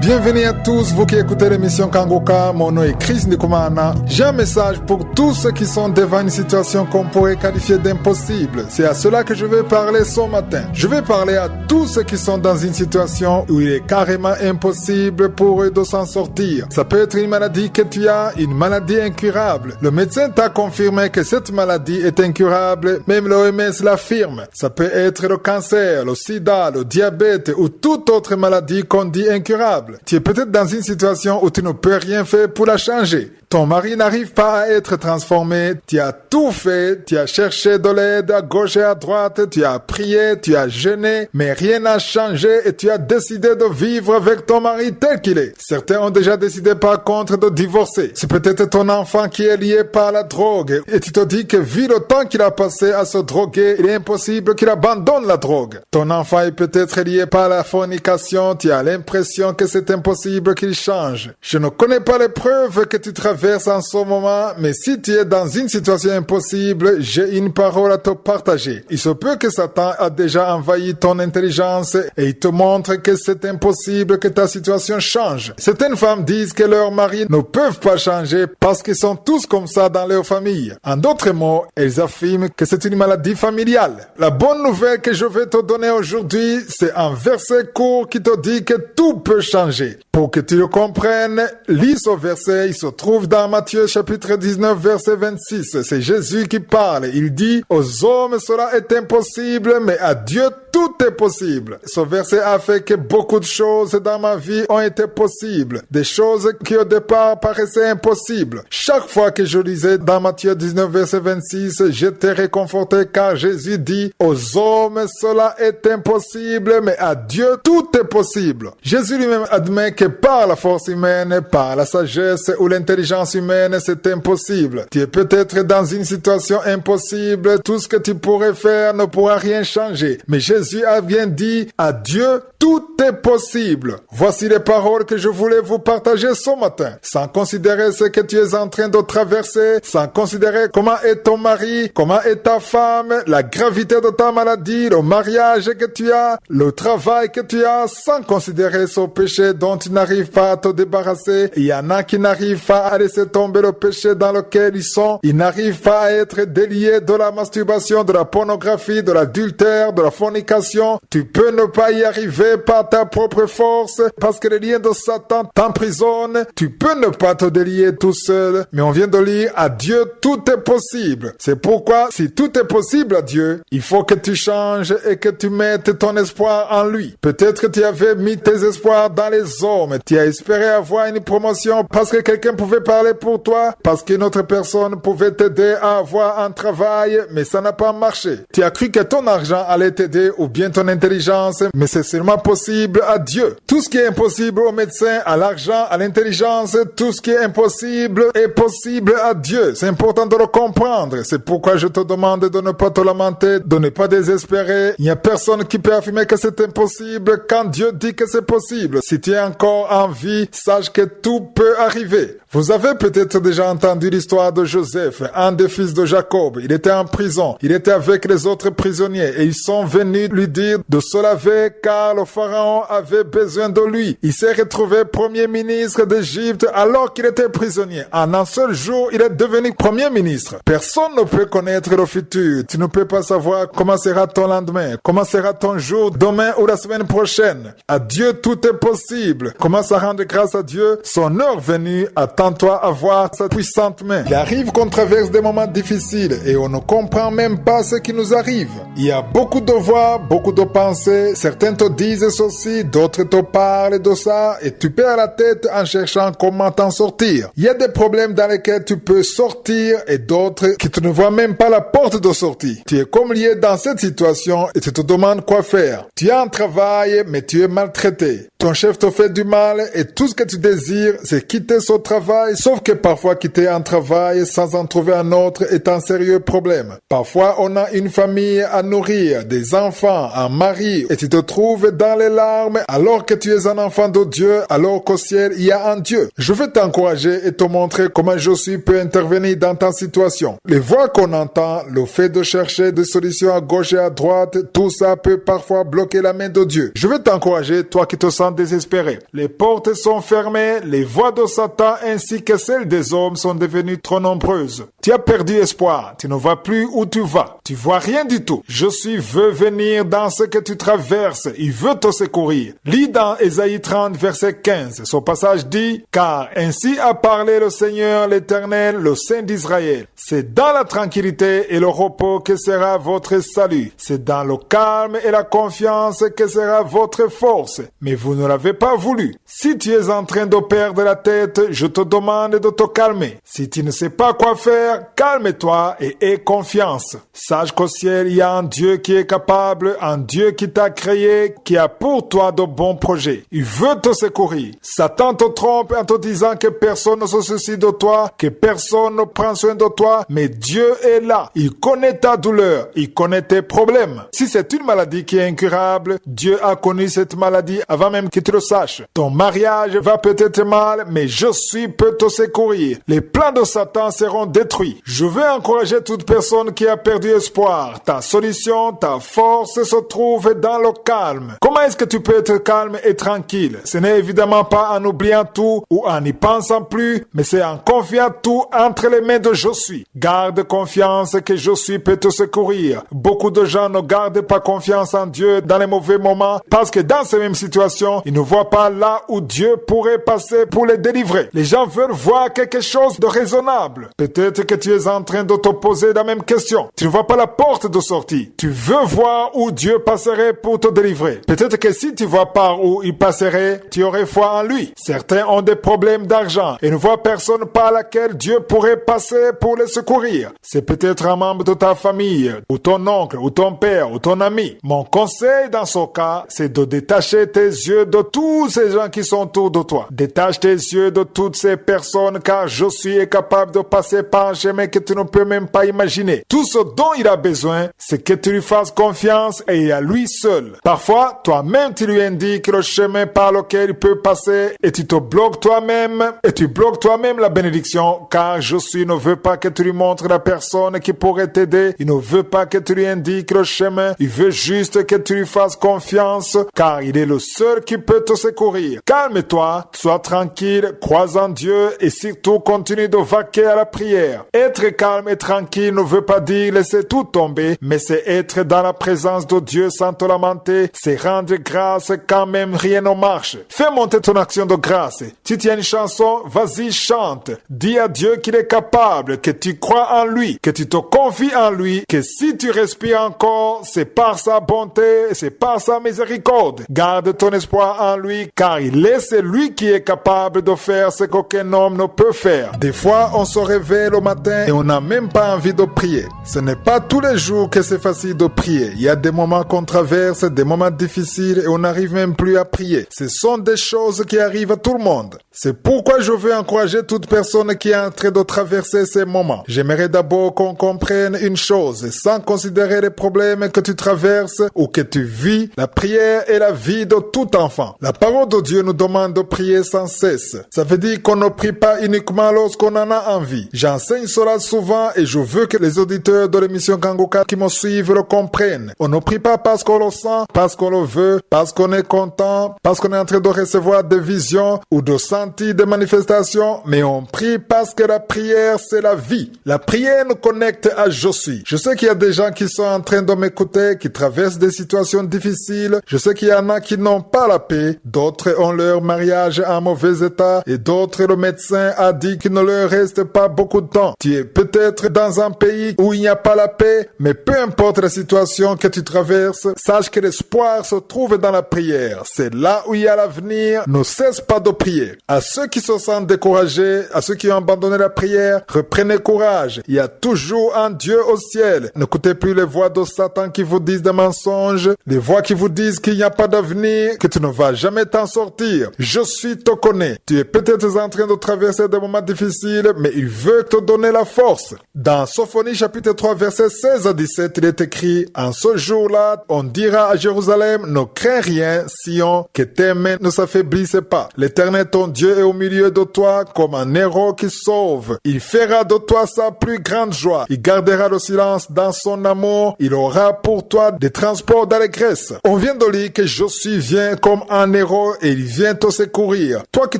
Bienvenue à tous, vous qui écoutez l'émission Kangoka. Mon nom est Chris Ndikumana. J'ai un message pour tous ceux qui sont devant une situation qu'on pourrait qualifier d'impossible. C'est à cela que je vais parler ce matin. Je vais parler à tous ceux qui sont dans une situation où il est carrément impossible pour eux de s'en sortir. Ça peut être une maladie que tu as, une maladie incurable. Le médecin t'a confirmé que cette maladie est incurable, même l'OMS l'affirme. Ça peut être le cancer, le sida, le diabète ou toute autre maladie qu'on dit incurable. Tu es peut-être dans une situation où tu ne peux rien faire pour la changer. Ton mari n'arrive pas à être transformé. Tu as tout fait. Tu as cherché de l'aide à gauche et à droite. Tu as prié, tu as jeûné, mais rien n'a changé et tu as décidé de vivre avec ton mari tel qu'il est. Certains ont déjà décidé par contre de divorcer. C'est peut-être ton enfant qui est lié par la drogue et tu te dis que vu le temps qu'il a passé à se droguer, il est impossible qu'il abandonne la drogue. Ton enfant est peut-être lié par la fornication. Tu as l'impression que c'est impossible qu'il change. Je ne connais pas les preuves que tu traverses en ce moment, mais si tu es dans une situation impossible, j'ai une parole à te partager. Il se peut que Satan a déjà envahi ton intelligence et il te montre que c'est impossible que ta situation change. Certaines femmes disent que leurs maris ne peuvent pas changer parce qu'ils sont tous comme ça dans leur famille. En d'autres mots, elles affirment que c'est une maladie familiale. La bonne nouvelle que je vais te donner aujourd'hui, c'est un verset court qui te dit que tout peut changer. Pour que tu le comprennes, lis ce verset, il se trouve dans Matthieu chapitre 19 verset 26. C'est Jésus qui parle. Il dit, aux hommes cela est impossible, mais à Dieu tout est possible. Ce verset a fait que beaucoup de choses dans ma vie ont été possibles. Des choses qui au départ paraissaient impossibles. Chaque fois que je lisais dans Matthieu 19 verset 26, j'étais réconforté car Jésus dit, aux hommes cela est impossible, mais à Dieu tout est possible. Jésus lui-même admet que par la force humaine, par la sagesse ou l'intelligence humaine, c'est impossible. Tu es peut-être dans une situation impossible. Tout ce que tu pourrais faire ne pourra rien changer. Mais Jésus a bien dit, à Dieu, tout est possible. Voici les paroles que je voulais vous partager ce matin. Sans considérer ce que tu es en train de traverser, sans considérer comment est ton mari, comment est ta femme, la gravité de ta maladie, le mariage que tu as, le travail que tu as, sans considérer ce péché dont tu n'arrives pas à te débarrasser. Il y en a qui n'arrivent pas à laisser tomber le péché dans lequel ils sont. Ils n'arrivent pas à être déliés de la masturbation, de la pornographie, de l'adultère, de la fornication. Tu peux ne pas y arriver par ta propre force parce que les liens de Satan t'emprisonnent. Tu peux ne pas te délier tout seul. Mais on vient de lire, à Dieu tout est possible. C'est pourquoi si tout est possible à Dieu, il faut que tu changes et que tu mettes ton espoir en lui. Peut-être que tu avais mis tes espoirs dans les hommes. Tu as espéré avoir une promotion parce que quelqu'un pouvait parler pour toi, parce qu'une autre personne pouvait t'aider à avoir un travail, mais ça n'a pas marché. Tu as cru que ton argent allait t'aider ou bien ton intelligence, mais c'est seulement possible à Dieu. Tout ce qui est impossible au médecin, à l'argent, à l'intelligence, tout ce qui est impossible est possible à Dieu. C'est important de le comprendre. C'est pourquoi je te demande de ne pas te lamenter, de ne pas désespérer. Il n'y a personne qui peut affirmer que c'est impossible quand Dieu dit que c'est possible. Si tu es encore en vie, sache que tout peut arriver. Vous avez peut-être déjà entendu l'histoire de Joseph, un des fils de Jacob. Il était en prison. Il était avec les autres prisonniers et ils sont venus lui dire de se laver car le pharaon avait besoin de lui. Il s'est retrouvé premier ministre d'Égypte alors qu'il était prisonnier. En un seul jour, il est devenu premier ministre. Personne ne peut connaître le futur. Tu ne peux pas savoir comment sera ton lendemain, comment sera ton jour demain ou la semaine prochaine. À Dieu, tout est possible. Commence à rendre grâce à Dieu. Son heure venue, attends-toi à voir sa puissante main. Il arrive qu'on traverse des moments difficiles et on ne comprend même pas ce qui nous arrive. Il y a beaucoup de voix, beaucoup de pensées. Certains te disent ceci, d'autres te parlent de ça et tu perds la tête en cherchant comment t'en sortir. Il y a des problèmes dans lesquels tu peux sortir et d'autres qui tu ne vois même pas la porte de sortie. Tu es comme lié dans cette situation et tu te demandes quoi faire. Tu as un travail mais tu es maltraité. Ton chef te fait du mal et tout ce que tu désires c'est quitter ce travail travail, sauf que parfois quitter un travail sans en trouver un autre est un sérieux problème. Parfois, on a une famille à nourrir, des enfants, un mari, et tu te trouves dans les larmes alors que tu es un enfant de Dieu, alors qu'au ciel, il y a un Dieu. Je veux t'encourager et te montrer comment Josué peut intervenir dans ta situation. Les voix qu'on entend, le fait de chercher des solutions à gauche et à droite, tout ça peut parfois bloquer la main de Dieu. Je veux t'encourager, toi qui te sens désespéré. Les portes sont fermées, les voix de Satan ainsi que celles des hommes sont devenues trop nombreuses. Tu as perdu espoir, tu ne vois plus où tu vas. Tu vois rien du tout. Josué veut venir dans ce que tu traverses. Il veut te secourir. Lis dans Ésaïe 30, verset 15. Son passage dit, « Car ainsi a parlé le Seigneur l'Éternel, le Saint d'Israël. C'est dans la tranquillité et le repos que sera votre salut. C'est dans le calme et la confiance que sera votre force. Mais vous ne l'avez pas voulu. Si tu es en train de perdre la tête, je te demande de te calmer. Si tu ne sais pas quoi faire, calme-toi et aie confiance. Sache qu'au ciel, il y a un Dieu qui est capable, un Dieu qui t'a créé, qui a pour toi de bons projets. Il veut te secourir. Satan te trompe en te disant que personne ne se soucie de toi, que personne ne prend soin de toi, mais Dieu est là. Il connaît ta douleur, il connaît tes problèmes. Si c'est une maladie qui est incurable, Dieu a connu cette maladie avant même que tu le saches. Ton mariage va peut-être mal, mais Josué peut te secourir. Les plans de Satan seront détruits. Je veux encourager toute personne qui a perdu espoir. Ta solution, ta force se trouve dans le calme. Comment est-ce que tu peux être calme et tranquille? Ce n'est évidemment pas en oubliant tout ou en n'y pensant plus, mais c'est en confiant tout entre les mains de Josué. Garde confiance que Josué peut te secourir. Beaucoup de gens ne gardent pas confiance en Dieu dans les mauvais moments parce que dans ces mêmes situations, ils ne voient pas là où Dieu pourrait passer pour les délivrer. Les gens veulent voir quelque chose de raisonnable. Peut-être que tu es en train de te poser la même question. Tu ne vois pas la porte de sortie. Tu veux voir où Dieu passerait pour te délivrer. Peut-être que si tu vois par où il passerait, tu aurais foi en lui. Certains ont des problèmes d'argent et ne voient personne par laquelle Dieu pourrait passer pour les secourir. C'est peut-être un membre de ta famille, ou ton oncle, ou ton père, ou ton ami. Mon conseil dans ce cas, c'est de détacher tes yeux de tous ces gens qui sont autour de toi. Détache tes yeux de toutes ces personnes car Josué est capable de passer par un chemin que tu ne peux même pas imaginer. Tout ce dont il a besoin, c'est que tu lui fasses confiance et à lui seul. Parfois, toi-même tu lui indiques le chemin par lequel il peut passer et tu te bloques toi-même et tu bloques toi-même la bénédiction car Josué ne veut pas que tu lui montres la personne qui pourrait t'aider. Il ne veut pas que tu lui indiques le chemin. Il veut juste que tu lui fasses confiance car il est le seul qui peut te secourir. Calme-toi, sois tranquille, crois en Dieu et surtout continue de vaquer à la prière. Être calme et tranquille ne veut pas dire laisser tout tomber, mais c'est être dans la présence de Dieu sans te lamenter, c'est rendre grâce quand même rien ne marche. Fais monter ton action de grâce. Si tu as une chanson, vas-y chante. Dis à Dieu qu'il est capable, que tu crois en lui, que tu te confies en lui, que si tu respires encore, c'est par sa bonté, c'est par sa miséricorde. Garde ton espoir en lui, car il est celui qui est capable de faire ce qu'aucun homme ne peut faire. Des fois, on se réveille le matin et on n'a même pas envie de prier. Ce n'est pas tous les jours que c'est facile de prier. Il y a des moments qu'on traverse, des moments difficiles et on n'arrive même plus à prier. Ce sont des choses qui arrivent à tout le monde. C'est pourquoi je veux encourager toute personne qui est en train de traverser ces moments. J'aimerais d'abord qu'on comprenne une chose, sans considérer les problèmes que tu traverses ou que tu vis, la prière est la vie de tout enfant. La parole de Dieu nous demande de prier sans cesse. Ça veut dire qu'on ne prie pas uniquement lorsqu'on en a envie. J'enseigne cela souvent et je veux que les auditeurs de l'émission Kangoka qui me suivent le comprennent. On ne prie pas parce qu'on le sent, parce qu'on le veut, parce qu'on est content, parce qu'on est en train de recevoir des visions ou de sentir des manifestations, mais on prie parce que la prière, c'est la vie. La prière nous connecte à Josué. Je sais qu'il y a des gens qui sont en train de m'écouter, qui traversent des situations difficiles. Je sais qu'il y en a qui n'ont pas la paix. D'autres ont leur mariage en mauvais état et d'autres, le médecin a dit qu'il ne leur reste pas beaucoup de temps. Tu es peut-être dans un pays où il n'y a pas la paix, mais peu importe la situation que tu traverses, sache que l'espoir se trouve dans la prière. C'est là où il y a l'avenir. Ne cesse pas de prier. À ceux qui se sentent découragés, à ceux qui ont abandonné la prière, reprenez courage. Il y a toujours un Dieu au ciel. N'écoutez plus les voix de Satan qui vous disent des mensonges, les voix qui vous disent qu'il n'y a pas d'avenir, que tu ne vas jamais t'en sortir. Je te connais. Tu es peut-être en train de traverser des moments difficiles, mais il veut te donner la force. Dans Sophonie chapitre 3 verset 16 à 17, il est écrit: en ce jour-là, on dira à Jérusalem, ne crains rien, Sion, que tes mains ne s'affaiblissent pas. L'Éternel ton Dieu est au milieu de toi comme un héros qui sauve. Il fera de toi sa plus grande joie. Il gardera le silence dans son amour. Il aura pour toi des transports d'allégresse. On vient de lire que Josué vient comme un héros et il vient te secourir. Toi qui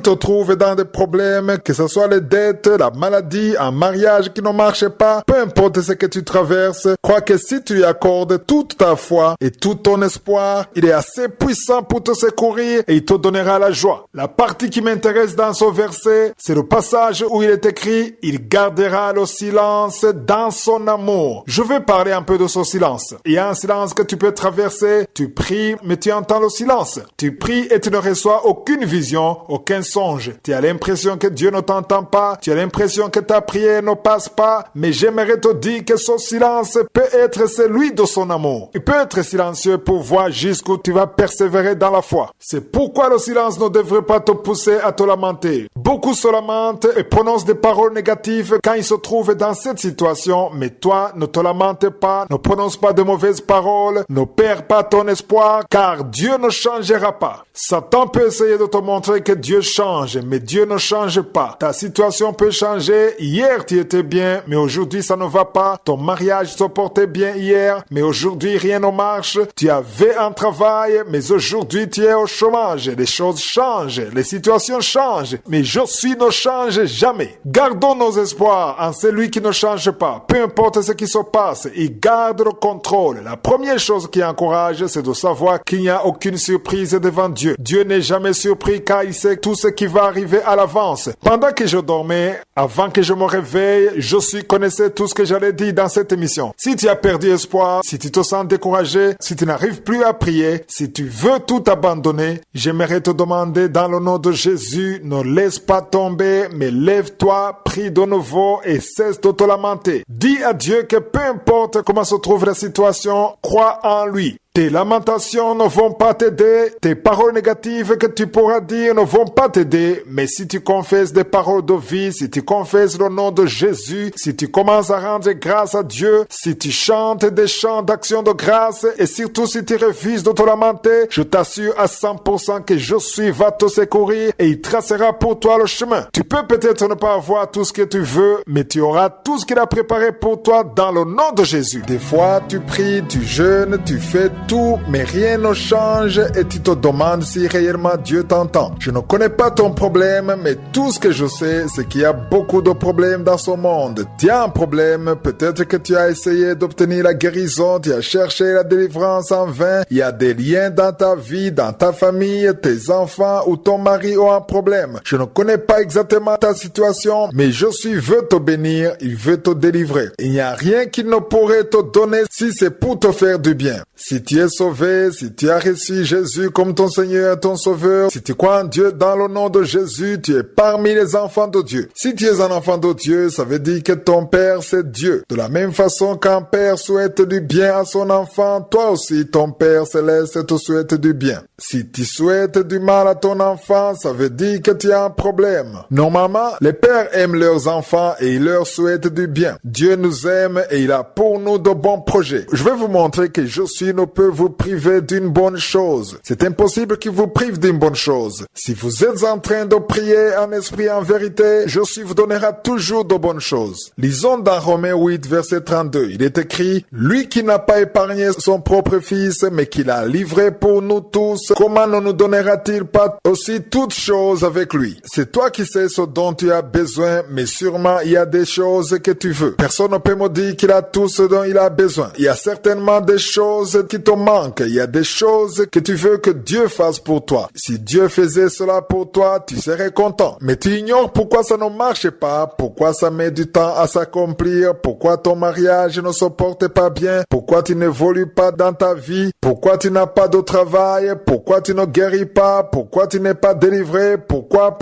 te trouves dans des problèmes, que ce soit les dettes, la maladie, un mariage qui ne marche pas, peu importe ce que tu traverses, crois que si tu lui accordes toute ta foi et tout ton espoir, il est assez puissant pour te secourir et il te donnera la joie. La partie qui m'intéresse dans ce verset, c'est le passage où il est écrit: il gardera le silence dans son amour. Je vais parler un peu de ce silence. Il y a un silence que tu peux traverser, tu pries mais tu entends le silence. Tu pries et tu ne reçois aucune vision, aucun songe. Tu as l'impression que Dieu ne t'entend pas, tu as l'impression que ta prière ne passe pas, mais j'aimerais te dire que ce silence peut être celui de son amour. Il peut être silencieux pour voir jusqu'où tu vas persévérer dans la foi. C'est pourquoi le silence ne devrait pas te pousser à te lamenter. Beaucoup se lamentent et prononcent des paroles négatives quand ils se trouvent dans cette situation, mais toi, ne te lamente pas, ne prononce pas de mauvaises paroles, ne perds pas ton espoir, car Dieu ne changera pas. Satan peut essayer de te montrer que Dieu change, mais Dieu ne change pas. Ta situation peut changer. Hier, tu étais bien, mais aujourd'hui, ça ne va pas. Ton mariage se portait bien hier, mais aujourd'hui, rien ne marche. Tu avais un travail, mais aujourd'hui, tu es au chômage. Les choses changent, les situations changent, mais Josué ne change jamais. Gardons nos espoirs en celui qui ne change pas. Peu importe ce qui se passe, il garde le contrôle. La première chose qui encourage, c'est de savoir qu'il n'y a aucune surprise devant Dieu. Dieu n'est jamais surpris car il sait tout ce qui va arriver à l'avance. Pendant que je dormais, avant que je me réveille, Josué connaissait tout ce que j'allais dire dans cette émission. Si tu as perdu espoir, si tu te sens découragé, si tu n'arrives plus à prier, si tu veux tout abandonner, j'aimerais te demander dans le nom de Jésus, ne laisse pas tomber, mais lève-toi, prie de nouveau et cesse de te lamenter. Dis à Dieu que peu importe comment se trouve la situation, crois en lui. Tes lamentations ne vont pas t'aider, tes paroles négatives que tu pourras dire ne vont pas t'aider, mais si tu confesses des paroles de vie, si tu confesses le nom de Jésus, si tu commences à rendre grâce à Dieu, si tu chantes des chants d'action de grâce et surtout si tu refuses de te lamenter, je t'assure à 100% que Josué va te secourir et il tracera pour toi le chemin. Tu peux peut-être ne pas avoir tout ce que tu veux, mais tu auras tout ce qu'il a préparé pour toi dans le nom de Jésus. Des fois, tu pries, tu jeûnes, tu fais tout, mais rien ne change et tu te demandes si réellement Dieu t'entend. Je ne connais pas ton problème, mais tout ce que je sais, c'est qu'il y a beaucoup de problèmes dans ce monde. Tu as un problème, peut-être que tu as essayé d'obtenir la guérison, tu as cherché la délivrance en vain. Il y a des liens dans ta vie, dans ta famille, tes enfants ou ton mari ont un problème. Je ne connais pas exactement ta situation, mais Josué veut te bénir, il veut te délivrer. Il n'y a rien qu'il ne pourrait te donner si c'est pour te faire du bien. Si tu es sauvé, si tu as reçu Jésus comme ton Seigneur et ton Sauveur, si tu crois en Dieu dans le nom de Jésus, tu es parmi les enfants de Dieu. Si tu es un enfant de Dieu, ça veut dire que ton Père, c'est Dieu. De la même façon qu'un père souhaite du bien à son enfant, toi aussi, ton Père céleste te souhaite du bien. Si tu souhaites du mal à ton enfant, ça veut dire que tu as un problème. Normalement, les pères aiment leurs enfants et ils leur souhaitent du bien. Dieu nous aime et il a pour nous de bons projets. Je vais vous montrer que Josué ne peut vous priver d'une bonne chose. C'est impossible qu'il vous prive d'une bonne chose. Si vous êtes en train de prier en esprit en vérité, Josué vous donnera toujours de bonnes choses. Lisons dans Romains 8, verset 32. Il est écrit: lui qui n'a pas épargné son propre fils, mais qui l'a livré pour nous tous, comment ne nous donnera-t-il pas aussi toutes choses avec lui? C'est toi qui sais ce dont tu as besoin, mais sûrement il y a des choses que tu veux. Personne ne peut me dire qu'il a tout ce dont il a besoin. Il y a certainement des choses qui te te manque. Il y a des choses que tu veux que Dieu fasse pour toi. Si Dieu faisait cela pour toi, tu serais content. Mais tu ignores pourquoi ça ne marche pas, pourquoi ça met du temps à s'accomplir, pourquoi ton mariage ne se porte pas bien, pourquoi tu n'évolues pas dans ta vie, pourquoi tu n'as pas de travail, pourquoi tu ne guéris pas, pourquoi tu n'es pas délivré, pourquoi.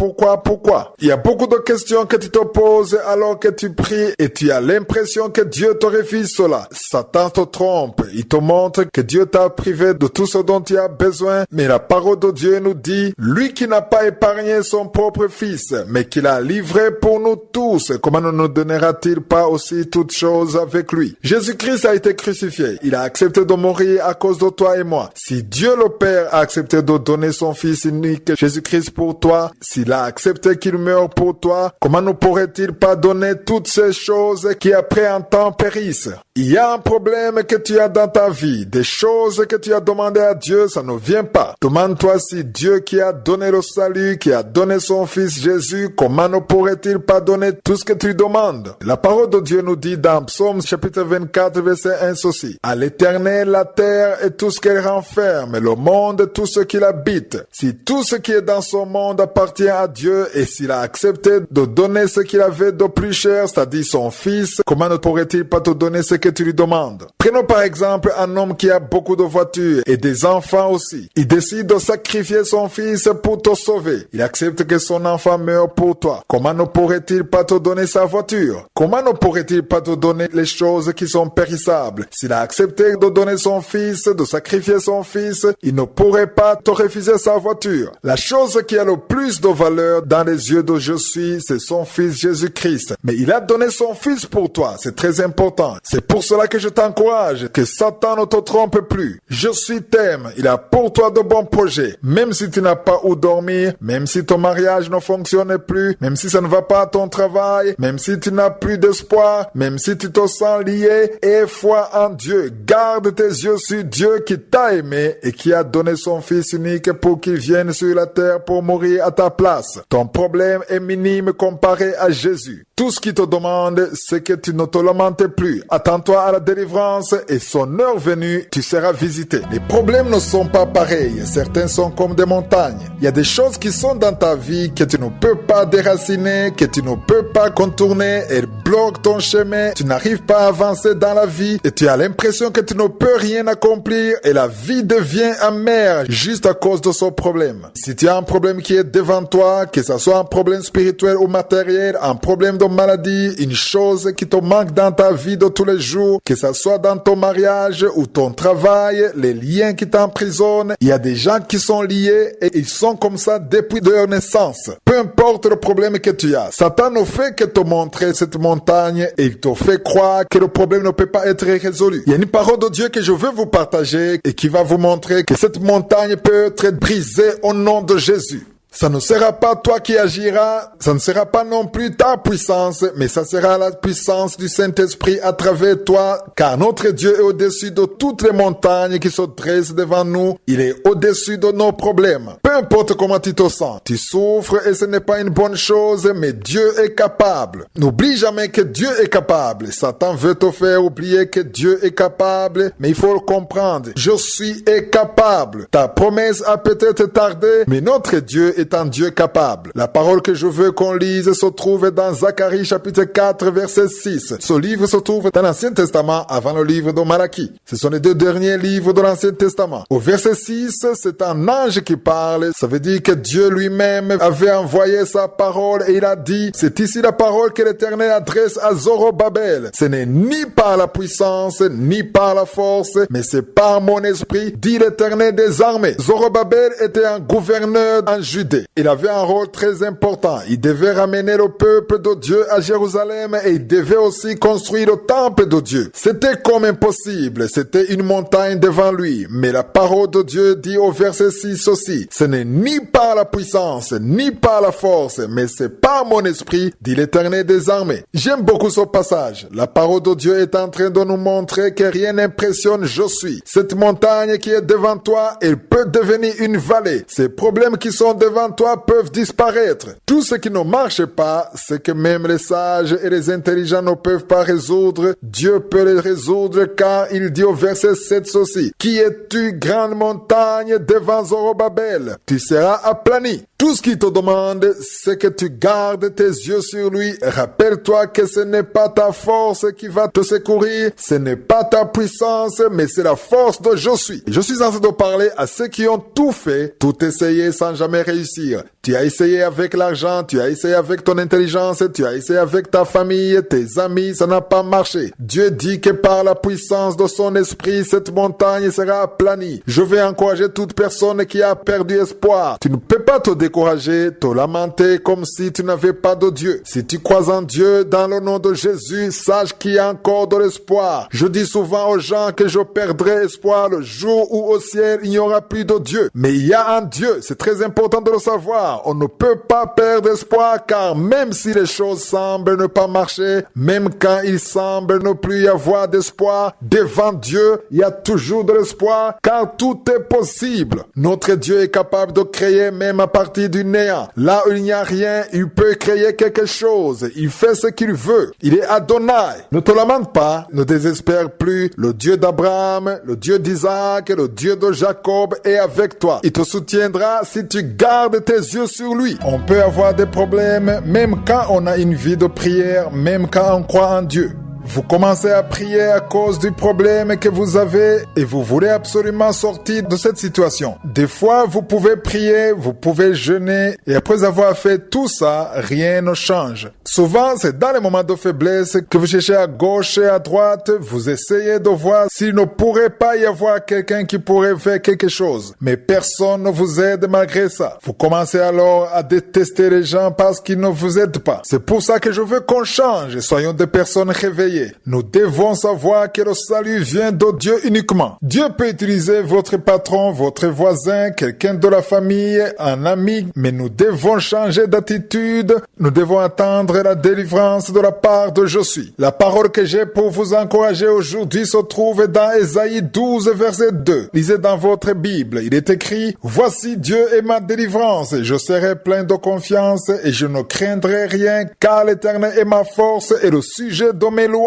Il y a beaucoup de questions que tu te poses alors que tu pries et tu as l'impression que Dieu te refuse cela. Satan te trompe. Il te montre que Dieu t'a privé de tout ce dont tu as besoin, mais la parole de Dieu nous dit, lui qui n'a pas épargné son propre fils, mais qui l'a livré pour nous tous, comment ne nous donnera-t-il pas aussi toutes choses avec lui? Jésus-Christ a été crucifié. Il a accepté de mourir à cause de toi et moi. Si Dieu le Père a accepté de donner son fils unique, Jésus-Christ, pour toi, s'il a accepté qu'il meure pour toi, comment ne pourrait-il pas donner toutes ces choses qui après un temps périssent? Il y a un problème que tu as dans ta vie, des choses que tu as demandé à Dieu, ça ne vient pas. Demande-toi si Dieu qui a donné le salut, qui a donné son fils Jésus, comment ne pourrait-il pas donner tout ce que tu demandes? La parole de Dieu nous dit dans Psaume chapitre 24 verset 1 ceci: à l'Éternel la terre et tout ce qu'elle renferme, le monde et tout ce qu'il habite. Si tout ce qui est dans ce monde appartient à Dieu et s'il a accepté de donner ce qu'il avait de plus cher, c'est-à-dire son fils, comment ne pourrait-il pas te donner ce que tu lui demandes? Prenons par exemple un homme qui a beaucoup de voitures et des enfants aussi. Il décide de sacrifier son fils pour te sauver. Il accepte que son enfant meure pour toi. Comment ne pourrait-il pas te donner sa voiture? Comment ne pourrait-il pas te donner les choses qui sont périssables? S'il a accepté de donner son fils, de sacrifier son fils, il ne pourrait pas te refuser sa voiture. La chose qui a le plus de valeur dans les yeux de Jésus, c'est son fils Jésus-Christ. Mais il a donné son fils pour toi. C'est très important. C'est pour cela que je t'encourage, que Satan ne te trompe plus. Jésus t'aime. Il a pour toi de bons projets. Même si tu n'as pas où dormir, même si ton mariage ne fonctionne plus, même si ça ne va pas à ton travail, même si tu n'as plus d'espoir, même si tu te sens lié, aie foi en Dieu. Garde tes yeux sur Dieu qui t'a aimé et qui a donné son fils unique pour qu'il vienne sur la terre pour mourir à ta place. Ton problème est minime comparé à Jésus. Tout ce qu'il te demande, c'est que tu ne te lamentes plus. Attends-toi à la délivrance et son heure venue, tu seras visité. Les problèmes ne sont pas pareils. Certains sont comme des montagnes. Il y a des choses qui sont dans ta vie que tu ne peux pas déraciner, que tu ne peux pas contourner. Elles bloquent ton chemin. Tu n'arrives pas à avancer dans la vie et tu as l'impression que tu ne peux rien accomplir et la vie devient amère juste à cause de ce problème. Si tu as un problème qui est devant toi, que ce soit un problème spirituel ou matériel, un problème de maladie, une chose qui te manque dans ta vie de tous les jours, que ce soit dans ton mariage ou ton travail, les liens qui t'emprisonnent, il y a des gens qui sont liés et ils sont comme ça depuis leur naissance. Peu importe le problème que tu as, Satan ne fait que te montrer cette montagne et il te fait croire que le problème ne peut pas être résolu. Il y a une parole de Dieu que je veux vous partager et qui va vous montrer que cette montagne peut être brisée au nom de Jésus. Ça ne sera pas toi qui agiras, ça ne sera pas non plus ta puissance, mais ça sera la puissance du Saint-Esprit à travers toi, car notre Dieu est au-dessus de toutes les montagnes qui se dressent devant nous. Il est au-dessus de nos problèmes. Peu importe comment tu te sens, tu souffres et ce n'est pas une bonne chose, mais Dieu est capable. N'oublie jamais que Dieu est capable. Satan veut te faire oublier que Dieu est capable, mais il faut le comprendre. Je suis capable. Ta promesse a peut-être tardé, mais notre Dieu est un Dieu capable. La parole que je veux qu'on lise se trouve dans Zacharie chapitre 4 verset 6. Ce livre se trouve dans l'Ancien Testament avant le livre de Malachie. Ce sont les deux derniers livres de l'Ancien Testament. Au verset 6, c'est un ange qui parle. Ça veut dire que Dieu lui-même avait envoyé sa parole et il a dit, c'est ici la parole que l'Éternel adresse à Zorobabel. Ce n'est ni par la puissance, ni par la force, mais c'est par mon esprit, dit l'Éternel des armées. Zorobabel était un gouverneur en Judée. Il avait un rôle très important. Il devait ramener le peuple de Dieu à Jérusalem et il devait aussi construire le temple de Dieu. C'était comme impossible. C'était une montagne devant lui. Mais la parole de Dieu dit au verset 6 aussi, ce n'est ni par la puissance, ni par la force, mais c'est par mon esprit, dit l'Éternel des armées. J'aime beaucoup ce passage. La parole de Dieu est en train de nous montrer que rien n'impressionne je suis. Cette montagne qui est devant toi, elle peut devenir une vallée. Ces problèmes qui sont devant devant toi peuvent disparaître. Tout ce qui ne marche pas, c'est que même les sages et les intelligents ne peuvent pas résoudre. Dieu peut les résoudre car il dit au verset 7 ceci. Qui es-tu, grande montagne, devant Zorobabel? Tu seras aplani. Tout ce qu'il te demande, c'est que tu gardes tes yeux sur lui. Rappelle-toi que ce n'est pas ta force qui va te secourir, ce n'est pas ta puissance, mais c'est la force de je suis. Je suis en train de parler à ceux qui ont tout fait, tout essayé sans jamais réussir. Tu as essayé avec l'argent, tu as essayé avec ton intelligence, tu as essayé avec ta famille, tes amis, ça n'a pas marché. Dieu dit que par la puissance de son esprit, cette montagne sera aplanie. Je vais encourager toute personne qui a perdu espoir. Tu ne peux pas te décourager, te lamenter comme si tu n'avais pas de Dieu. Si tu crois en Dieu, dans le nom de Jésus, sache qu'il y a encore de l'espoir. Je dis souvent aux gens que je perdrai espoir le jour où au ciel il n'y aura plus de Dieu. Mais il y a un Dieu, c'est très important de le savoir. On ne peut pas perdre espoir car même si les choses semblent ne pas marcher, même quand il semble ne plus y avoir d'espoir, devant Dieu, il y a toujours de l'espoir car tout est possible. Notre Dieu est capable de créer même à partir du néant. Là où il n'y a rien, il peut créer quelque chose. Il fait ce qu'il veut. Il est Adonai. Ne te lamente pas, ne désespère plus. Le Dieu d'Abraham, le Dieu d'Isaac, le Dieu de Jacob est avec toi. Il te soutiendra si tu gardes tes yeux sur lui. On peut avoir des problèmes même quand on a une vie de prière, même quand on croit en Dieu. Vous commencez à prier à cause du problème que vous avez et vous voulez absolument sortir de cette situation. Des fois, vous pouvez prier, vous pouvez jeûner et après avoir fait tout ça, rien ne change. Souvent, c'est dans les moments de faiblesse que vous cherchez à gauche et à droite, vous essayez de voir s'il ne pourrait pas y avoir quelqu'un qui pourrait faire quelque chose. Mais personne ne vous aide malgré ça. Vous commencez alors à détester les gens parce qu'ils ne vous aident pas. C'est pour ça que je veux qu'on change. Soyons des personnes réveillées. Nous devons savoir que le salut vient de Dieu uniquement. Dieu peut utiliser votre patron, votre voisin, quelqu'un de la famille, un ami, mais nous devons changer d'attitude. Nous devons attendre la délivrance de la part de Je suis. La parole que j'ai pour vous encourager aujourd'hui se trouve dans Ésaïe 12, verset 2. Lisez dans votre Bible. Il est écrit, « Voici Dieu est ma délivrance. Je serai plein de confiance et je ne craindrai rien, car l'Éternel est ma force et le sujet de mes louanges.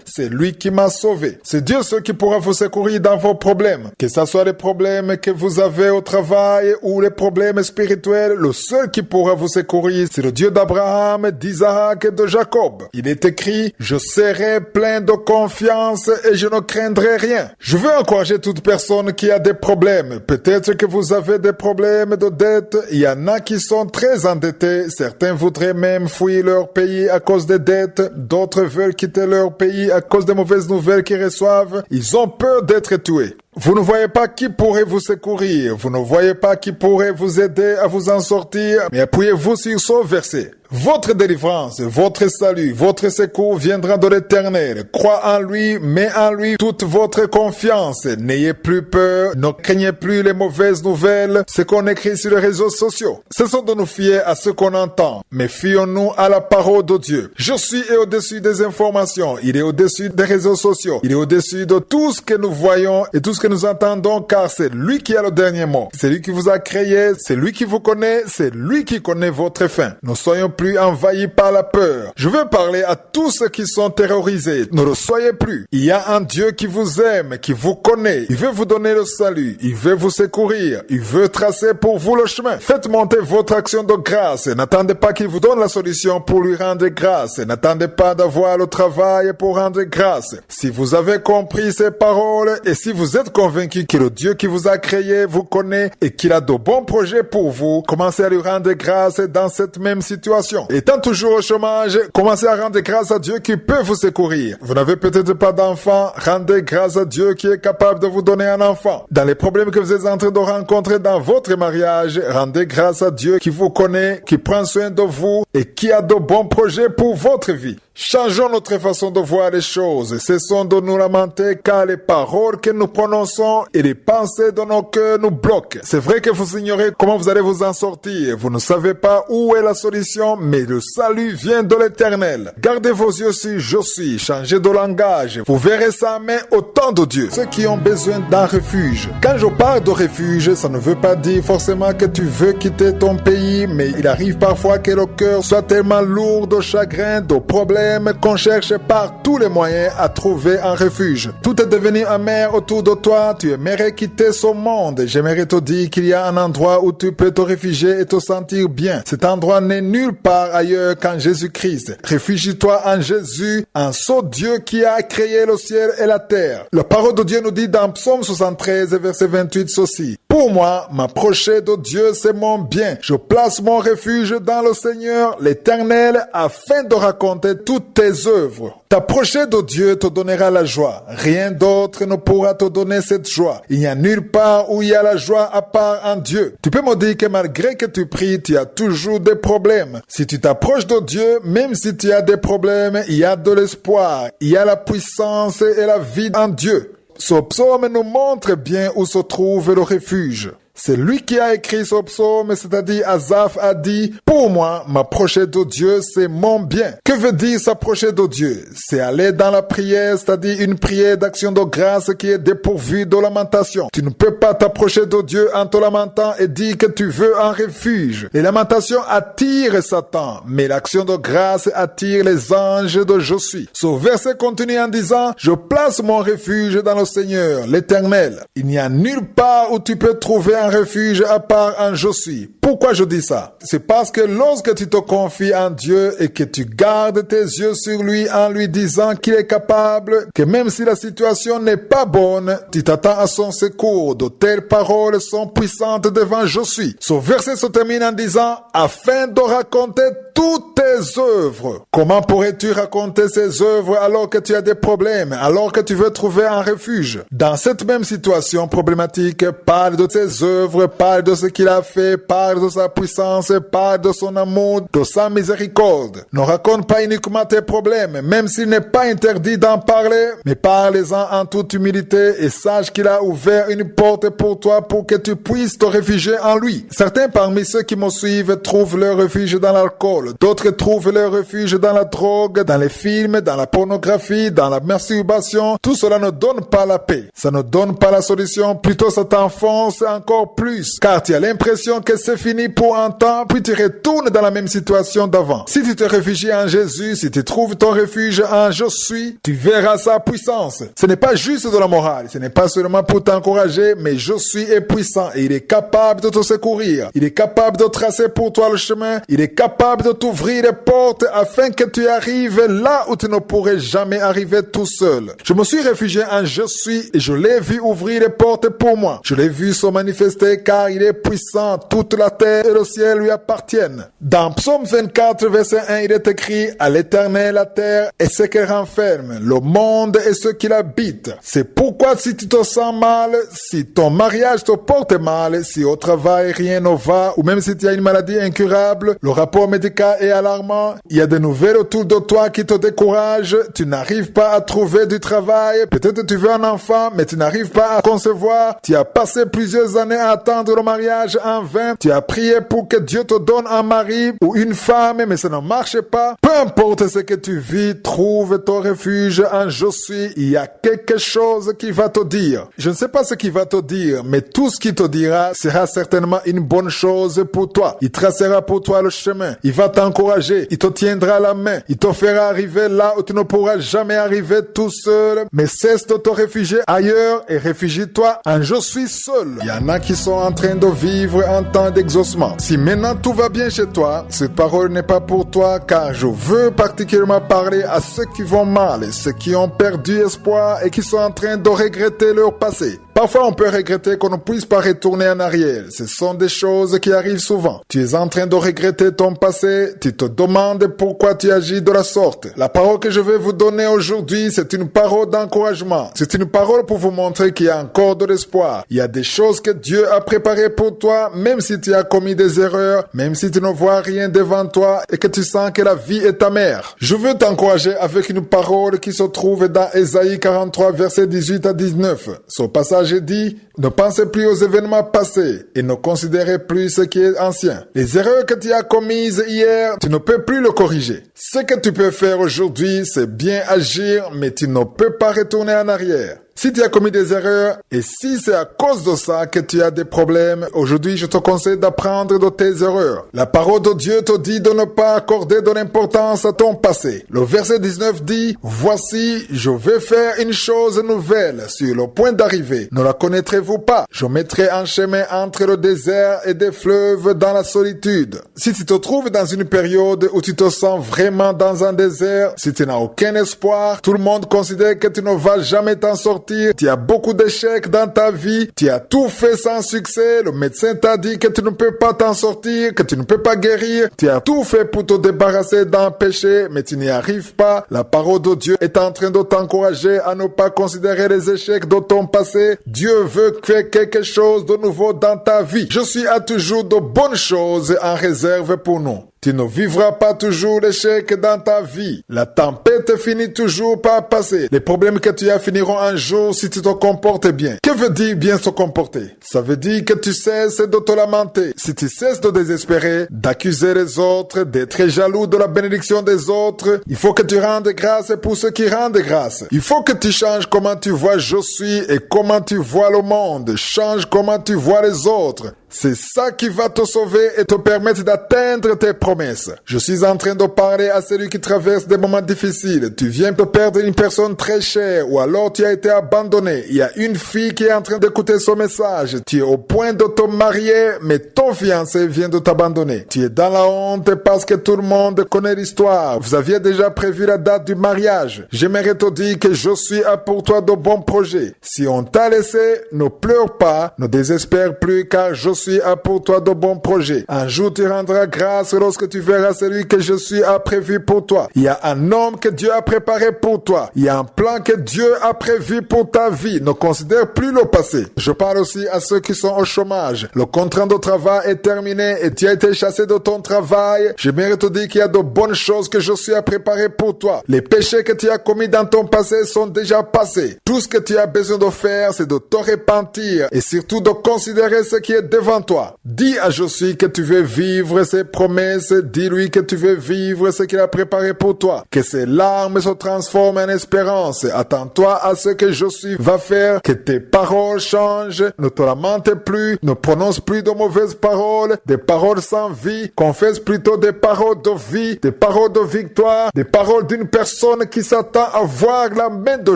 C'est lui qui m'a sauvé. » C'est Dieu ce qui pourra vous secourir dans vos problèmes. Que ce soit les problèmes que vous avez au travail ou les problèmes spirituels, le seul qui pourra vous secourir, c'est le Dieu d'Abraham, d'Isaac et de Jacob. Il est écrit, « Je serai plein de confiance et je ne craindrai rien. » Je veux encourager toute personne qui a des problèmes. Peut-être que vous avez des problèmes de dette. Il y en a qui sont très endettés. Certains voudraient même fuir leur pays à cause des dettes. D'autres veulent quitter leur pays à cause des mauvaises nouvelles qu'ils reçoivent. Ils ont peur d'être tués. Vous ne voyez pas qui pourrait vous secourir. Vous ne voyez pas qui pourrait vous aider à vous en sortir. Mais appuyez-vous sur ce verset. Votre délivrance, votre salut, votre secours viendra de l'Éternel. Crois en lui, mets en lui toute votre confiance. N'ayez plus peur, ne craignez plus les mauvaises nouvelles, ce qu'on écrit sur les réseaux sociaux. Cessons de nous fier à ce qu'on entend, mais fions-nous à la parole de Dieu. Je suis au-dessus des informations, il est au-dessus des réseaux sociaux, il est au-dessus de tout ce que nous voyons et tout ce que nous entendons, car c'est lui qui a le dernier mot. C'est lui qui vous a créé, c'est lui qui vous connaît, c'est lui qui connaît votre fin. Ne soyons plus envahis par la peur. Je veux parler à tous ceux qui sont terrorisés. Ne le soyez plus. Il y a un Dieu qui vous aime, qui vous connaît. Il veut vous donner le salut. Il veut vous secourir. Il veut tracer pour vous le chemin. Faites monter votre action de grâce. N'attendez pas qu'il vous donne la solution pour lui rendre grâce. N'attendez pas d'avoir le travail pour rendre grâce. Si vous avez compris ces paroles et si vous êtes convaincu que le Dieu qui vous a créé vous connaît et qu'il a de bons projets pour vous, commencez à lui rendre grâce dans cette même situation. Étant toujours au chômage, commencez à rendre grâce à Dieu qui peut vous secourir. Vous n'avez peut-être pas d'enfant, rendez grâce à Dieu qui est capable de vous donner un enfant. Dans les problèmes que vous êtes en train de rencontrer dans votre mariage, rendez grâce à Dieu qui vous connaît, qui prend soin de vous et qui a de bons projets pour votre vie. Changeons notre façon de voir les choses. Cessons de nous lamenter car les paroles que nous prononçons et les pensées de nos cœurs nous bloquent. C'est vrai que vous ignorez comment vous allez vous en sortir. Vous ne savez pas où est la solution, mais le salut vient de l'Éternel. Gardez vos yeux sur je suis. Changez de langage. Vous verrez sa main au temps de Dieu. Ceux qui ont besoin d'un refuge. Quand je parle de refuge, ça ne veut pas dire forcément que tu veux quitter ton pays, mais il arrive parfois que le cœur soit tellement lourd de chagrin, de problèmes, qu'on cherche par tous les moyens à trouver un refuge. Tout est devenu amer autour de toi. Tu aimerais quitter ce monde. J'aimerais te dire qu'il y a un endroit où tu peux te réfugier et te sentir bien. Cet endroit n'est nulle part ailleurs qu'en Jésus-Christ. Réfugie-toi en Jésus, en ce Dieu qui a créé le ciel et la terre. La parole de Dieu nous dit dans Psaume 73, verset 28 ceci. Pour moi, m'approcher de Dieu, c'est mon bien. Je place mon refuge dans le Seigneur, l'Éternel, afin de raconter toutes tes œuvres. T'approcher de Dieu te donnera la joie. Rien d'autre ne pourra te donner cette joie. Il n'y a nulle part où il y a la joie à part en Dieu. Tu peux me dire que malgré que tu pries, tu as toujours des problèmes. Si tu t'approches de Dieu, même si tu as des problèmes, il y a de l'espoir. Il y a la puissance et la vie en Dieu. Ce psaume nous montre bien où se trouve le refuge. C'est lui qui a écrit ce psaume, c'est-à-dire Asaph a dit « Pour moi, m'approcher de Dieu, c'est mon bien ». Que veut dire s'approcher de Dieu? C'est aller dans la prière, c'est-à-dire une prière d'action de grâce qui est dépourvue de lamentation. Tu ne peux pas t'approcher de Dieu en te lamentant et dire que tu veux un refuge. Les lamentations attirent Satan, mais l'action de grâce attire les anges de je suis. Ce verset continue en disant « Je place mon refuge dans le Seigneur, l'Éternel ». Il n'y a nulle part où tu peux trouver un refuge à part en je suis. Pourquoi je dis ça? C'est parce que lorsque tu te confies en Dieu et que tu gardes tes yeux sur lui en lui disant qu'il est capable, que même si la situation n'est pas bonne, tu t'attends à son secours. De telles paroles sont puissantes devant je suis. Ce verset se termine en disant afin de raconter toutes tes œuvres. Comment pourrais-tu raconter ces œuvres alors que tu as des problèmes, alors que tu veux trouver un refuge? Dans cette même situation problématique, parle de tes œuvres, parle de ce qu'il a fait, parle de sa puissance, parle de son amour, de sa miséricorde. Ne raconte pas uniquement tes problèmes, même s'il n'est pas interdit d'en parler, mais parle-en en toute humilité et sache qu'il a ouvert une porte pour toi pour que tu puisses te réfugier en lui. Certains parmi ceux qui me suivent trouvent leur refuge dans l'alcool. D'autres trouvent leur refuge dans la drogue, dans les films, dans la pornographie, dans la masturbation. Tout cela ne donne pas la paix. Ça ne donne pas la solution. Plutôt, ça t'enfonce encore plus. Car tu as l'impression que c'est fini pour un temps, puis tu retournes dans la même situation d'avant. Si tu te réfugies en Jésus, si tu trouves ton refuge en je suis, tu verras sa puissance. Ce n'est pas juste de la morale. Ce n'est pas seulement pour t'encourager, mais je suis est puissant et il est capable de te secourir. Il est capable de tracer pour toi le chemin. Il est capable de t'ouvrir les portes afin que tu arrives là où tu ne pourrais jamais arriver tout seul. Je me suis réfugié en je suis et je l'ai vu ouvrir les portes pour moi. Je l'ai vu se manifester car il est puissant. Toute la terre et le ciel lui appartiennent. Dans Psaume 24, verset 1, il est écrit « À l'Éternel la terre et ce qu'elle renferme, le monde et ce qu'il habite. » C'est pourquoi si tu te sens mal, si ton mariage te porte mal, si au travail rien ne va, ou même si tu as une maladie incurable, le rapport médical est alarmant, il y a des nouvelles autour de toi qui te découragent, tu n'arrives pas à trouver du travail, peut-être tu veux un enfant, mais tu n'arrives pas à concevoir, tu as passé plusieurs années à attendre le mariage en vain, tu as prié pour que Dieu te donne un mari ou une femme, mais ça ne marche pas. Peu importe ce que tu vis, trouve ton refuge en je suis. Il y a quelque chose qui va te dire. Je ne sais pas ce qu'il va te dire, mais tout ce qu'il te dira sera certainement une bonne chose pour toi. Il tracera pour toi le chemin. Il va t'encourager. Il te tiendra la main. Il te fera arriver là où tu ne pourras jamais arriver tout seul. Mais cesse de te réfugier ailleurs et réfugie-toi en je suis seul. Il y en a qui sont en train de vivre un temps d'exaucement. Si maintenant tout va bien chez toi, cette parole n'est pas pour toi car je veux particulièrement parler à ceux qui vont mal, ceux qui ont perdu espoir et qui sont en train de regretter leur passé. Parfois, on peut regretter qu'on ne puisse pas retourner en arrière. Ce sont des choses qui arrivent souvent. Tu es en train de regretter ton passé. Tu te demandes pourquoi tu agis de la sorte. La parole que je vais vous donner aujourd'hui, c'est une parole d'encouragement. C'est une parole pour vous montrer qu'il y a encore de l'espoir. Il y a des choses que Dieu a préparées pour toi, même si tu as commis des erreurs, même si tu ne vois rien devant toi et que tu sens que la vie est amère. Je veux t'encourager avec une parole qui se trouve dans Ésaïe 43, versets 18 à 19. Ce passage dit: ne pensez plus aux événements passés et ne considérez plus ce qui est ancien. Les erreurs que tu as commises hier, tu ne peux plus le corriger. Ce que tu peux faire aujourd'hui, c'est bien agir, mais tu ne peux pas retourner en arrière. Si tu as commis des erreurs et si c'est à cause de ça que tu as des problèmes, aujourd'hui je te conseille d'apprendre de tes erreurs. La parole de Dieu te dit de ne pas accorder de l'importance à ton passé. Le verset 19 dit: voici, je vais faire une chose nouvelle sur le point d'arriver. Ne la connaîtrez-vous pas? Je mettrai un chemin entre le désert et des fleuves dans la solitude. Si tu te trouves dans une période où tu te sens vraiment dans un désert, si tu n'as aucun espoir, tout le monde considère que tu ne vas jamais t'en sortir. Tu as beaucoup d'échecs dans ta vie, tu as tout fait sans succès, le médecin t'a dit que tu ne peux pas t'en sortir, que tu ne peux pas guérir, tu as tout fait pour te débarrasser d'un péché, mais tu n'y arrives pas. La parole de Dieu est en train de t'encourager à ne pas considérer les échecs de ton passé. Dieu veut faire quelque chose de nouveau dans ta vie. Je suis à toujours de bonnes choses en réserve pour nous. Tu ne vivras pas toujours l'échec dans ta vie. La tempête finit toujours par passer. Les problèmes que tu as finiront un jour si tu te comportes bien. Que veut dire bien se comporter? Ça veut dire que tu cesses de te lamenter. Si tu cesses de désespérer, d'accuser les autres, d'être jaloux de la bénédiction des autres, il faut que tu rendes grâce pour ceux qui rendent grâce. Il faut que tu changes comment tu vois je suis et comment tu vois le monde. Change comment tu vois les autres. C'est ça qui va te sauver et te permettre d'atteindre tes promesses. Je suis en train de parler à celui qui traverse des moments difficiles. Tu viens de perdre une personne très chère ou alors tu as été abandonné. Il y a une fille qui est en train d'écouter ce message. Tu es au point de te marier, mais ton fiancé vient de t'abandonner. Tu es dans la honte parce que tout le monde connaît l'histoire. Vous aviez déjà prévu la date du mariage. J'aimerais te dire que je suis à pour toi de bons projets. Si on t'a laissé, ne pleure pas, ne désespère plus car je suis à pour toi de bons projets. Un jour tu rendras grâce lorsque tu verras celui que je suis a prévu pour toi. Il y a un homme que Dieu a préparé pour toi. Il y a un plan que Dieu a prévu pour ta vie. Ne considère plus le passé. Je parle aussi à ceux qui sont au chômage. Le contrat de travail est terminé et tu as été chassé de ton travail. J'aimerais te dire qu'il y a de bonnes choses que je suis à préparer pour toi. Les péchés que tu as commis dans ton passé sont déjà passés. Tout ce que tu as besoin de faire, c'est de te repentir et surtout de considérer ce qui est devant toi. Dis à Josué que tu veux vivre ses promesses. Dis-lui que tu veux vivre ce qu'il a préparé pour toi. Que ses larmes se transforment en espérance. Attends-toi à ce que Josué va faire. Que tes paroles changent. Ne te lamente plus. Ne prononce plus de mauvaises paroles. Des paroles sans vie. Confesse plutôt des paroles de vie. Des paroles de victoire. Des paroles d'une personne qui s'attend à voir la main de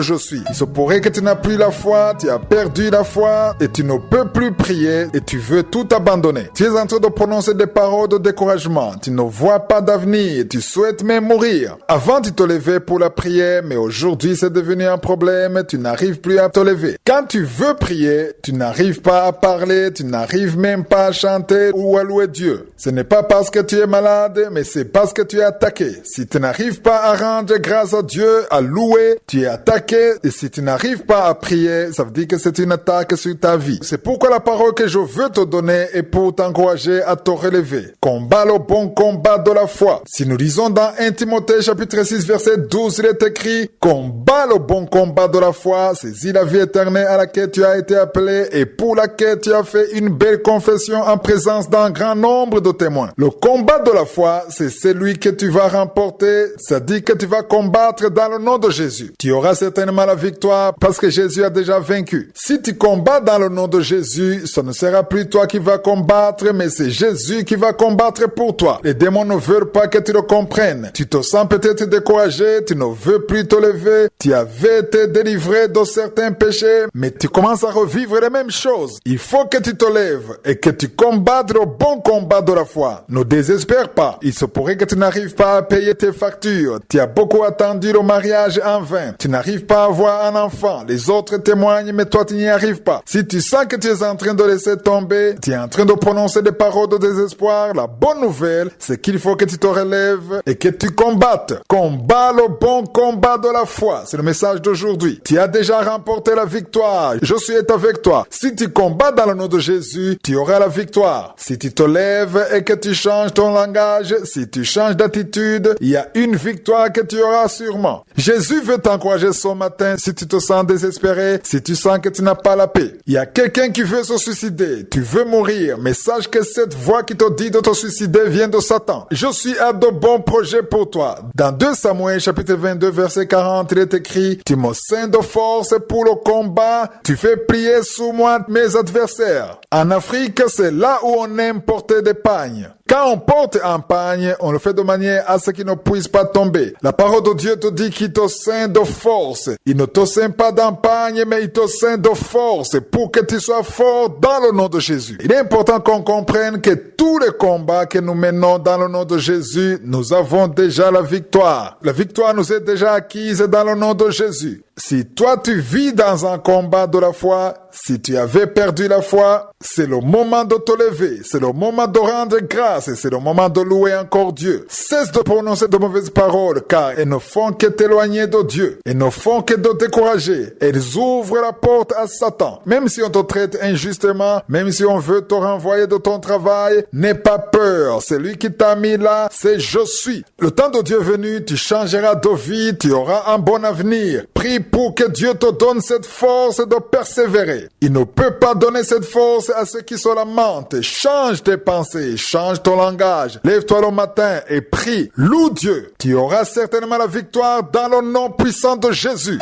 Josué. Il se pourrait que tu n'as plus la foi. Tu as perdu la foi. Et tu ne peux plus prier. Et tu veux tout abandonner. Tu es en train de prononcer des paroles de découragement. Tu ne vois pas d'avenir. Tu souhaites même mourir. Avant, tu te levais pour la prière, mais aujourd'hui, c'est devenu un problème. Tu n'arrives plus à te lever. Quand tu veux prier, tu n'arrives pas à parler. Tu n'arrives même pas à chanter ou à louer Dieu. Ce n'est pas parce que tu es malade, mais c'est parce que tu es attaqué. Si tu n'arrives pas à rendre grâce à Dieu, à louer, tu es attaqué. Et si tu n'arrives pas à prier, ça veut dire que c'est une attaque sur ta vie. C'est pourquoi la parole que je veux te donner est pour t'encourager à te relever. Combat le bon combat de la foi. Si nous lisons dans 1 Timothée chapitre 6 verset 12, il est écrit: combat le bon combat de la foi, saisis la vie éternelle à laquelle tu as été appelé et pour laquelle tu as fait une belle confession en présence d'un grand nombre de témoins. Le combat de la foi, c'est celui que tu vas remporter, c'est-à-dire que tu vas combattre dans le nom de Jésus. Tu auras certainement la victoire parce que Jésus a déjà vaincu. Si tu combats dans le nom de Jésus, ce ne sera plus toi qui vas combattre, mais c'est Jésus qui va combattre pour toi. Les démons ne veulent pas que tu le comprennes. Tu te sens peut-être découragé, tu ne veux plus te lever, tu avais été délivré de certains péchés, mais tu commences à revivre les mêmes choses. Il faut que tu te lèves et que tu combattes le bon combat de la foi. Ne désespère pas. Il se pourrait que tu n'arrives pas à payer tes factures. Tu as beaucoup attendu le mariage en vain. Tu n'arrives pas à avoir un enfant. Les autres témoignent, mais toi tu n'y arrives pas. Si tu sens que tu es en train de laisser tomber, tu es en train de prononcer des paroles de désespoir, la bonne nouvelle, c'est qu'il faut que tu te relèves et que tu combattes. Combat le bon combat de la foi. C'est le message d'aujourd'hui. Tu as déjà remporté la victoire. Je suis avec toi. Si tu combats dans le nom de Jésus, tu auras la victoire. Si tu te lèves et que tu changes ton langage, si tu changes d'attitude, il y a une victoire que tu auras sûrement. Jésus veut t'encourager ce matin si tu te sens désespéré, si tu sens que tu n'as pas la paix. Il y a quelqu'un qui veut se suicider. Tu veux mourir, mais sache que cette voix qui te dit de te suicider vient de Satan. Je suis à de bons projets pour toi. Dans 2 Samuel chapitre 22 verset 40, il est écrit: tu me ceins de force pour le combat, tu fais plier sous moi mes adversaires. En Afrique, c'est là où on aime porter des pagnes. Quand on porte un pagne, on le fait de manière à ce qu'il ne puisse pas tomber. La parole de Dieu te dit qu'il te ceint de force. Il ne te ceint pas d'un pagne, mais il te ceint de force pour que tu sois fort dans le nom de Jésus. Il est important qu'on comprenne que tous les combats que nous menons dans le nom de Jésus, nous avons déjà la victoire. La victoire nous est déjà acquise dans le nom de Jésus. Si toi tu vis dans un combat de la foi, si tu avais perdu la foi, c'est le moment de te lever, c'est le moment de rendre grâce et c'est le moment de louer encore Dieu. Cesse de prononcer de mauvaises paroles car elles ne font que t'éloigner de Dieu. Elles ne font que te décourager. Elles ouvrent la porte à Satan. Même si on te traite injustement, même si on veut te renvoyer de ton travail, n'aie pas peur. C'est lui qui t'a mis là, c'est je suis. Le temps de Dieu venu, tu changeras de vie, tu auras un bon avenir. Prie pour que Dieu te donne cette force de persévérer. Il ne peut pas donner cette force à ceux qui se lamentent. Change tes pensées, change ton langage. Lève-toi le matin et prie. Loue Dieu. Tu auras certainement la victoire dans le nom puissant de Jésus.